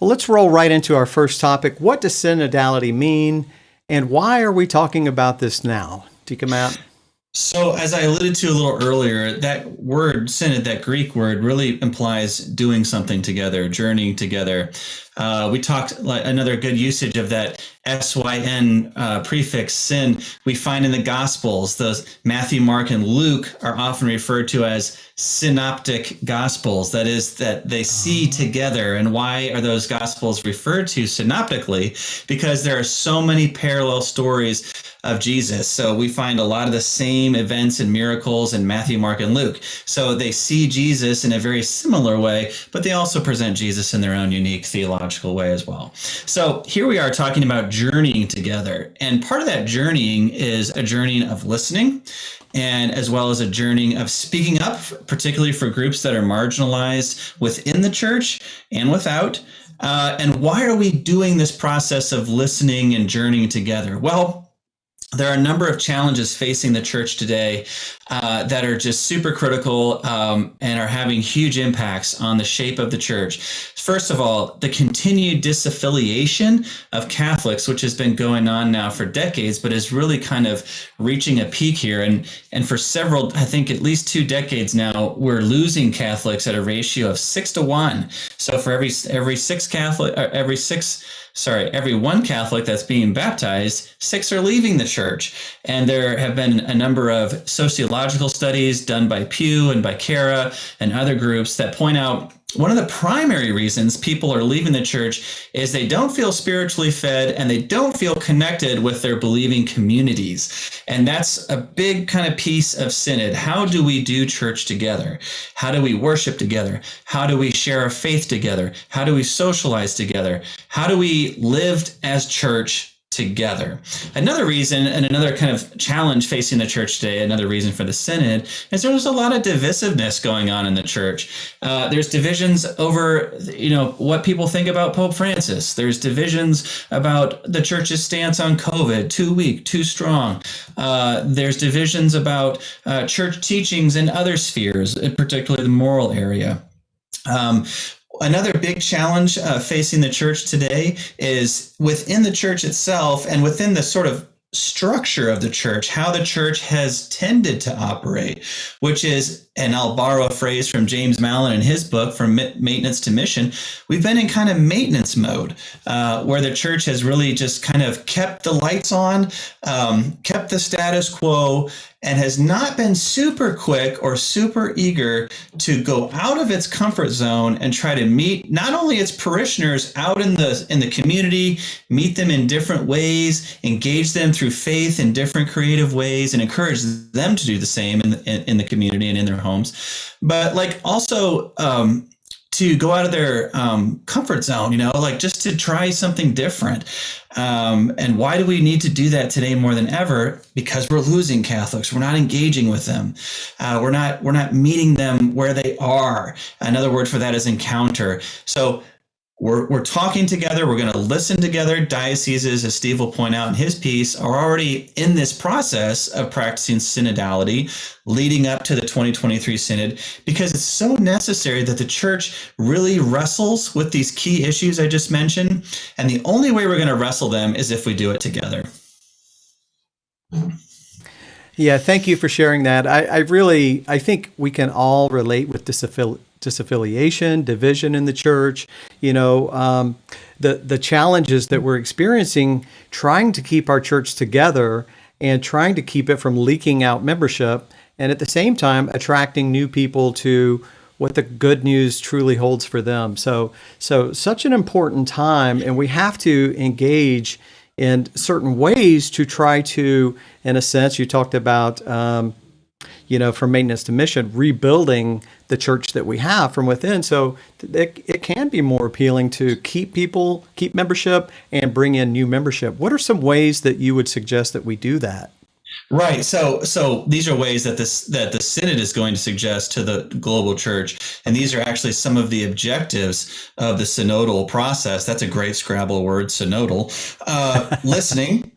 Well, let's roll right into our first topic. What does synodality mean, and why are we talking about this now? Deacon Matt? So, as I alluded to a little earlier, that word synod, that Greek word, really implies doing something together, journeying together. We talked like another good usage of that syn prefix, syn. We find in the Gospels, those Matthew, Mark, and Luke are often referred to as synoptic Gospels. That is, that they see together. And why are those Gospels referred to synoptically? Because there are so many parallel stories of Jesus. So we find a lot of the same events and miracles in Matthew, Mark, and Luke. So they see Jesus in a very similar way, but they also present Jesus in their own unique theological way as well. So here we are talking about journeying together. And part of that journeying is a journeying of listening, and as well as a journeying of speaking up, particularly for groups that are marginalized within the church and without. And why are we doing this process of listening and journeying together? Well, there are a number of challenges facing the church today that are just super critical and are having huge impacts on the shape of the church. First of all, the continued disaffiliation of Catholics, which has been going on now for decades, but is really kind of reaching a peak here. And for several, I think at least 2 decades now, we're losing Catholics at a ratio of 6-to-1. So for every one Catholic that's being baptized, 6 are leaving the church. And there have been a number of sociological studies done by Pew and by Cara and other groups that point out one of the primary reasons people are leaving the church is they don't feel spiritually fed and they don't feel connected with their believing communities. And that's a big kind of piece of synod. How do we do church together? How do we worship together? How do we share our faith together? How do we socialize together? How do we live as church together? Another reason and another kind of challenge facing the church today, another reason for the synod, is there's a lot of divisiveness going on in the church. There's divisions over, what people think about Pope Francis. There's divisions about the church's stance on COVID, too weak, too strong. There's divisions about church teachings in other spheres, particularly the moral area. Another big challenge facing the church today is within the church itself and within the sort of structure of the church, how the church has tended to operate, which is, and I'll borrow a phrase from James Mallon in his book, From Maintenance to Mission, we've been in kind of maintenance mode, where the church has really just kind of kept the lights on, kept the status quo, and has not been super quick or super eager to go out of its comfort zone and try to meet not only its parishioners out in the community, meet them in different ways, engage them through faith in different creative ways, and encourage them to do the same in the community and in their homes, but also to go out of their comfort zone, just to try something different. And why do we need to do that today more than ever? Because we're losing Catholics. We're not engaging with them. We're not meeting them where they are. Another word for that is encounter. So we're talking together. We're going to listen together. Dioceses, as Steve will point out in his piece, are already in this process of practicing synodality leading up to the 2023 synod, because it's so necessary that the church really wrestles with these key issues I just mentioned. And the only way we're going to wrestle them is if we do it together. Yeah, thank you for sharing that. I think we can all relate with disaffiliation, division in the church, the challenges that we're experiencing trying to keep our church together and trying to keep it from leaking out membership, and at the same time attracting new people to what the good news truly holds for them. So such an important time, and we have to engage in certain ways to try to, in a sense, you talked about, from maintenance to mission, rebuilding the church that we have from within. So it can be more appealing to keep membership and bring in new membership. What are some ways that you would suggest that we do that? Right. So these are ways that the Synod is going to suggest to the global church. And these are actually some of the objectives of the synodal process. That's a great Scrabble word, synodal. Listening,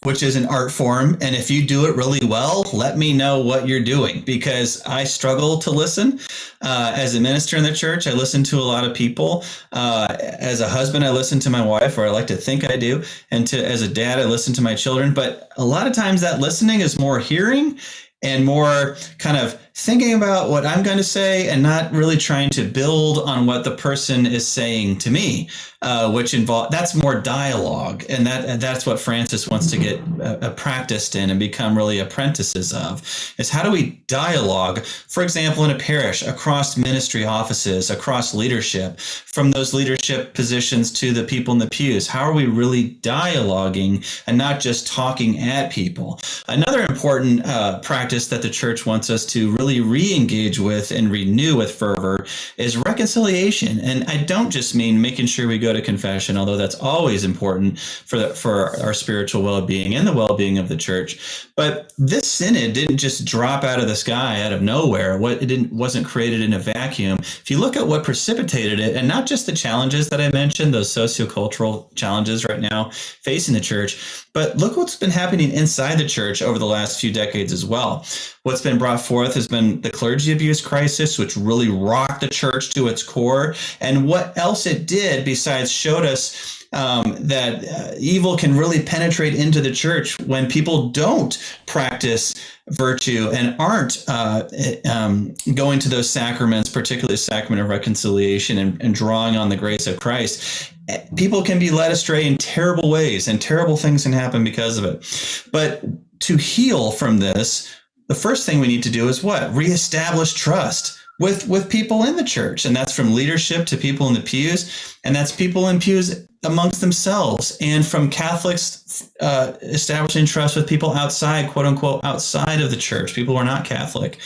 which is an art form. And if you do it really well, let me know what you're doing, because I struggle to listen. As a minister in the church, I listen to a lot of people. As a husband, I listen to my wife, or I like to think I do. And as a dad, I listen to my children. But a lot of times that listening is more hearing and more kind of thinking about what I'm going to say, and not really trying to build on what the person is saying to me, that's more dialogue. And that's what Francis wants to get practiced in and become really apprentices of, is how do we dialogue, for example, in a parish, across ministry offices, across leadership, from those leadership positions to the people in the pews. How are we really dialoguing and not just talking at people? Another important practice that the church wants us to really re-engage with and renew with fervor is reconciliation. And I don't just mean making sure we go to confession, although that's always important for our spiritual well-being and the well-being of the church. But this synod didn't just drop out of the sky, out of nowhere. It wasn't created in a vacuum. If you look at what precipitated it, and not just the challenges that I mentioned, those sociocultural challenges right now facing the church, but look what's been happening inside the church over the last few decades as well. What's been brought forth has been the clergy abuse crisis, which really rocked the church to its core. And what else it did besides showed us that evil can really penetrate into the church when people don't practice virtue and aren't going to those sacraments, particularly the sacrament of reconciliation, and drawing on the grace of Christ. People can be led astray in terrible ways, and terrible things can happen because of it. But to heal from this, the first thing we need to do is what? Reestablish trust with people in the church. And that's from leadership to people in the pews. And that's people in pews amongst themselves, and from Catholics establishing trust with people outside, quote unquote, outside of the church, people who are not Catholic.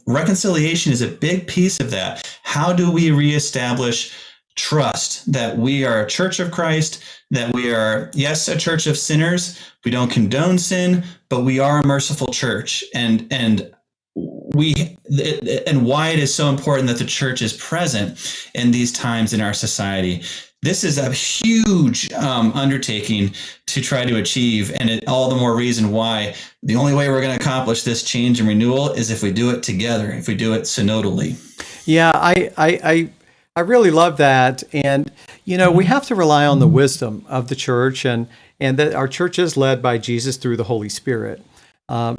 Reconciliation is a big piece of that. How do we reestablish trust that we are a church of Christ, that we are, yes, a church of sinners. We don't condone sin, but we are a merciful church. And why it is so important that the church is present in these times in our society. This is a huge undertaking to try to achieve, and all the more reason why the only way we're going to accomplish this change and renewal is if we do it together, if we do it synodally. Yeah, I really love that. And, we have to rely on the wisdom of the church, and that our church is led by Jesus through the Holy Spirit.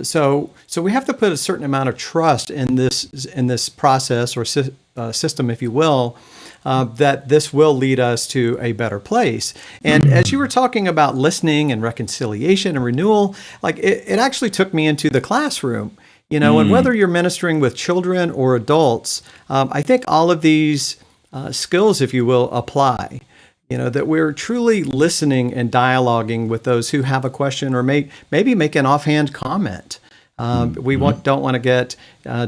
So we have to put a certain amount of trust in this process or system, if you will, that this will lead us to a better place. And as you were talking about listening and reconciliation and renewal, like it actually took me into the classroom. And whether you're ministering with children or adults, I think all of these skills, if you will, apply. That we're truly listening and dialoguing with those who have a question or maybe make an offhand comment. We don't want to get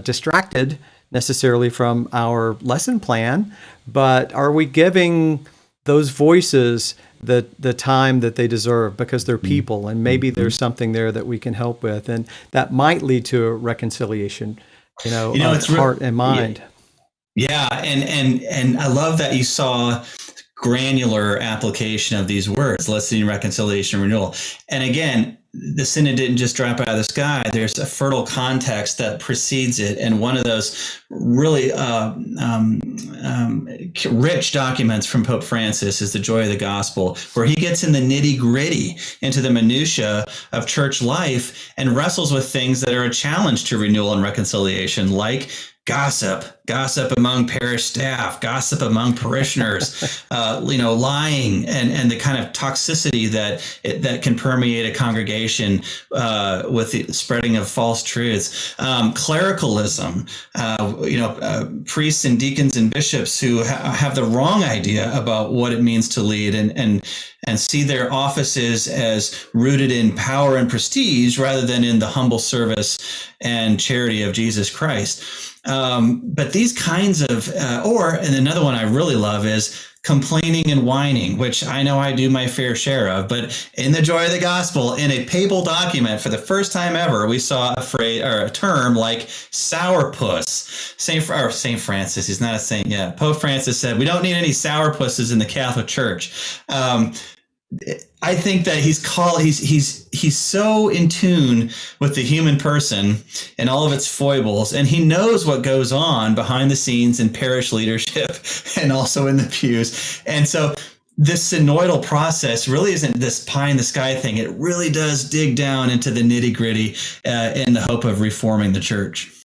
distracted necessarily from our lesson plan, but are we giving those voices the time that they deserve, because they're people, and maybe there's something there that we can help with, and that might lead to a reconciliation, of heart and mind. Yeah, and I love that you saw granular application of these words: listening, reconciliation, renewal. And again, the synod didn't just drop out of the sky. There's a fertile context that precedes it. And one of those really rich documents from Pope Francis is The Joy of the Gospel, where he gets in the nitty gritty, into the minutia of church life, and wrestles with things that are a challenge to renewal and reconciliation, like gossip among parish staff, gossip among parishioners, lying, and the kind of toxicity that can permeate a congregation with the spreading of false truths, clericalism, priests and deacons and bishops who have the wrong idea about what it means to lead and see their offices as rooted in power and prestige rather than in the humble service and charity of Jesus Christ. But these kinds of, and another one I really love is complaining and whining, which I know I do my fair share of. But in The Joy of the Gospel, in a papal document, for the first time ever, we saw a phrase or a term like sourpuss. Saint Francis, he's not a saint yet. Pope Francis said, we don't need any sourpusses in the Catholic Church. I think that he's so in tune with the human person and all of its foibles, and he knows what goes on behind the scenes in parish leadership and also in the pews. And so this synodal process really isn't this pie in the sky thing. It really does dig down into the nitty gritty in the hope of reforming the church.